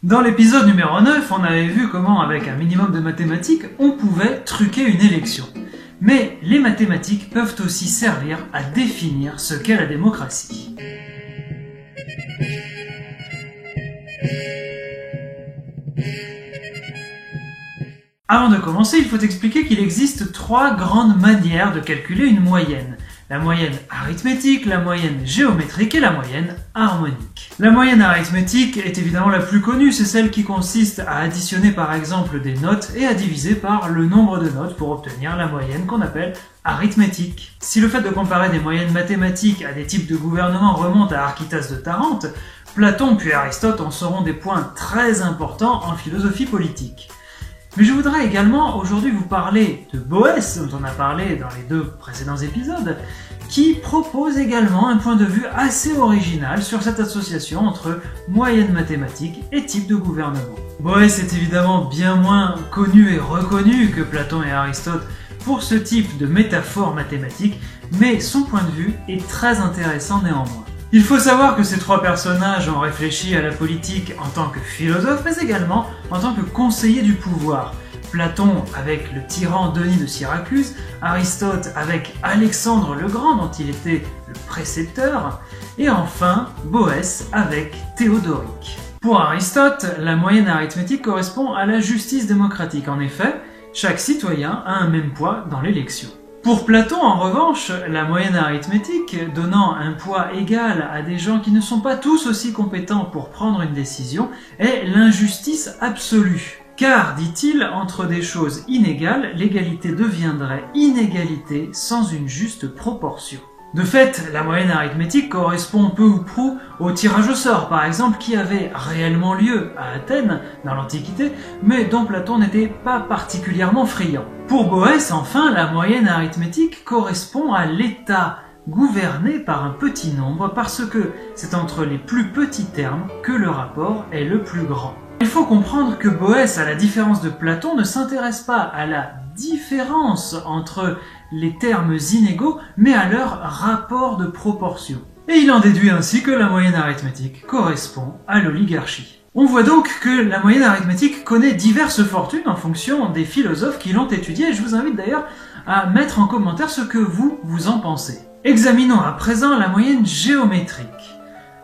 Dans l'épisode numéro 9, on avait vu comment, avec un minimum de mathématiques, on pouvait truquer une élection. Mais les mathématiques peuvent aussi servir à définir ce qu'est la démocratie. Avant de commencer, il faut expliquer qu'il existe trois grandes manières de calculer une moyenne. La moyenne arithmétique, la moyenne géométrique et la moyenne harmonique. La moyenne arithmétique est évidemment la plus connue, c'est celle qui consiste à additionner par exemple des notes et à diviser par le nombre de notes pour obtenir la moyenne qu'on appelle arithmétique. Si le fait de comparer des moyennes mathématiques à des types de gouvernement remonte à Archytas de Tarente, Platon puis Aristote en seront des points très importants en philosophie politique. Mais je voudrais également aujourd'hui vous parler de Boès, dont on a parlé dans les deux précédents épisodes, qui propose également un point de vue assez original sur cette association entre moyenne mathématique et type de gouvernement. Boès est évidemment bien moins connu et reconnu que Platon et Aristote pour ce type de métaphore mathématique, mais son point de vue est très intéressant néanmoins. Il faut savoir que ces trois personnages ont réfléchi à la politique en tant que philosophes, mais également en tant que conseillers du pouvoir. Platon avec le tyran Denis de Syracuse, Aristote avec Alexandre le Grand dont il était le précepteur, et enfin Boès avec Théodoric. Pour Aristote, la moyenne arithmétique correspond à la justice démocratique. En effet, chaque citoyen a un même poids dans l'élection. Pour Platon, en revanche, la moyenne arithmétique, donnant un poids égal à des gens qui ne sont pas tous aussi compétents pour prendre une décision, est l'injustice absolue. Car, dit-il, entre des choses inégales, l'égalité deviendrait inégalité sans une juste proportion. De fait, la moyenne arithmétique correspond peu ou prou au tirage au sort, par exemple, qui avait réellement lieu à Athènes, dans l'Antiquité, mais dont Platon n'était pas particulièrement friand. Pour Boès, enfin, la moyenne arithmétique correspond à l'État gouverné par un petit nombre, parce que c'est entre les plus petits termes que le rapport est le plus grand. Il faut comprendre que Boès, à la différence de Platon, ne s'intéresse pas à la différence entre les termes inégaux, mais à leur rapport de proportion. Et il en déduit ainsi que la moyenne arithmétique correspond à l'oligarchie. On voit donc que la moyenne arithmétique connaît diverses fortunes en fonction des philosophes qui l'ont étudiée, et je vous invite d'ailleurs à mettre en commentaire ce que vous en pensez. Examinons à présent la moyenne géométrique.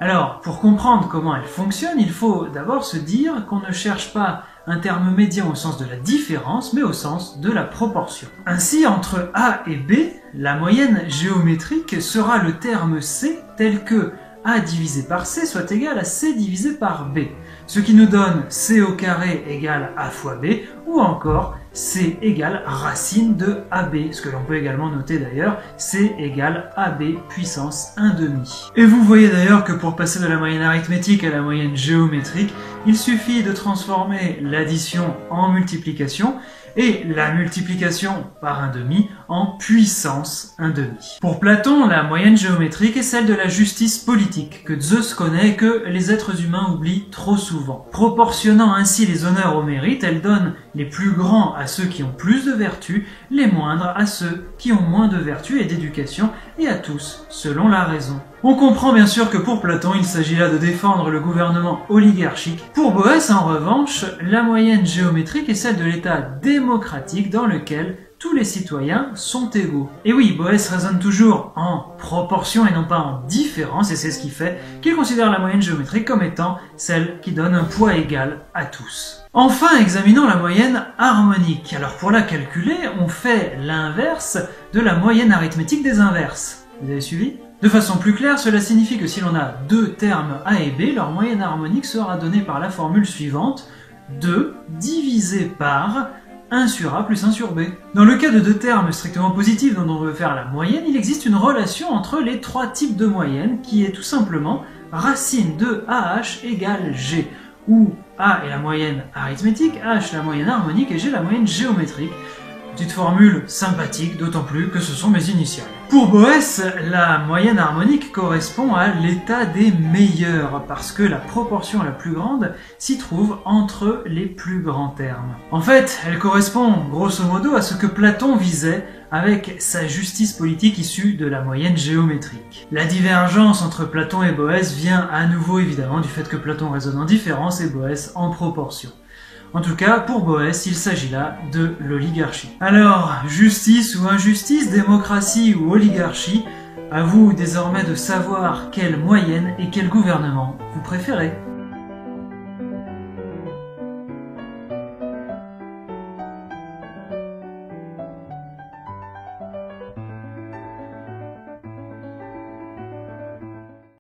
Alors, pour comprendre comment elle fonctionne, il faut d'abord se dire qu'on ne cherche pas un terme médian au sens de la différence, mais au sens de la proportion. Ainsi, entre A et B, la moyenne géométrique sera le terme C tel que A divisé par C soit égal à C divisé par B, ce qui nous donne C au carré égale A fois B, ou encore C égale racine de AB, ce que l'on peut également noter d'ailleurs, C égale AB puissance 1/2. Et vous voyez d'ailleurs que pour passer de la moyenne arithmétique à la moyenne géométrique, il suffit de transformer l'addition en multiplication, et la multiplication par 1/2 en puissance 1/2. Pour Platon, la moyenne géométrique est celle de la justice politique, que Zeus connaît et que les êtres humains oublient trop souvent. Proportionnant ainsi les honneurs au mérite, elle donne les plus grands à ceux qui ont plus de vertus, les moindres à ceux qui ont moins de vertus et d'éducation, et à tous selon la raison. On comprend bien sûr que pour Platon, il s'agit là de défendre le gouvernement oligarchique. Pour Boès, en revanche, la moyenne géométrique est celle de l'état démocratique dans lequel tous les citoyens sont égaux. Et oui, Boès raisonne toujours en proportion et non pas en différence, et c'est ce qui fait qu'il considère la moyenne géométrique comme étant celle qui donne un poids égal à tous. Enfin, examinons la moyenne harmonique. Alors pour la calculer, on fait l'inverse de la moyenne arithmétique des inverses. Vous avez suivi ? De façon plus claire, cela signifie que si l'on a deux termes A et B, leur moyenne harmonique sera donnée par la formule suivante, 2 divisé par 1 sur A plus 1 sur B. Dans le cas de deux termes strictement positifs dont on veut faire la moyenne, il existe une relation entre les trois types de moyenne qui est tout simplement racine de AH égale G, où A est la moyenne arithmétique, H la moyenne harmonique et G la moyenne géométrique. Petite formule sympathique, d'autant plus que ce sont mes initiales. Pour Boès, la moyenne harmonique correspond à l'état des meilleurs, parce que la proportion la plus grande s'y trouve entre les plus grands termes. En fait, elle correspond grosso modo à ce que Platon visait avec sa justice politique issue de la moyenne géométrique. La divergence entre Platon et Boès vient à nouveau évidemment du fait que Platon raisonne en différence et Boès en proportion. En tout cas, pour Boès, il s'agit là de l'oligarchie. Alors, justice ou injustice, démocratie ou oligarchie, à vous désormais de savoir quelle moyenne et quel gouvernement vous préférez.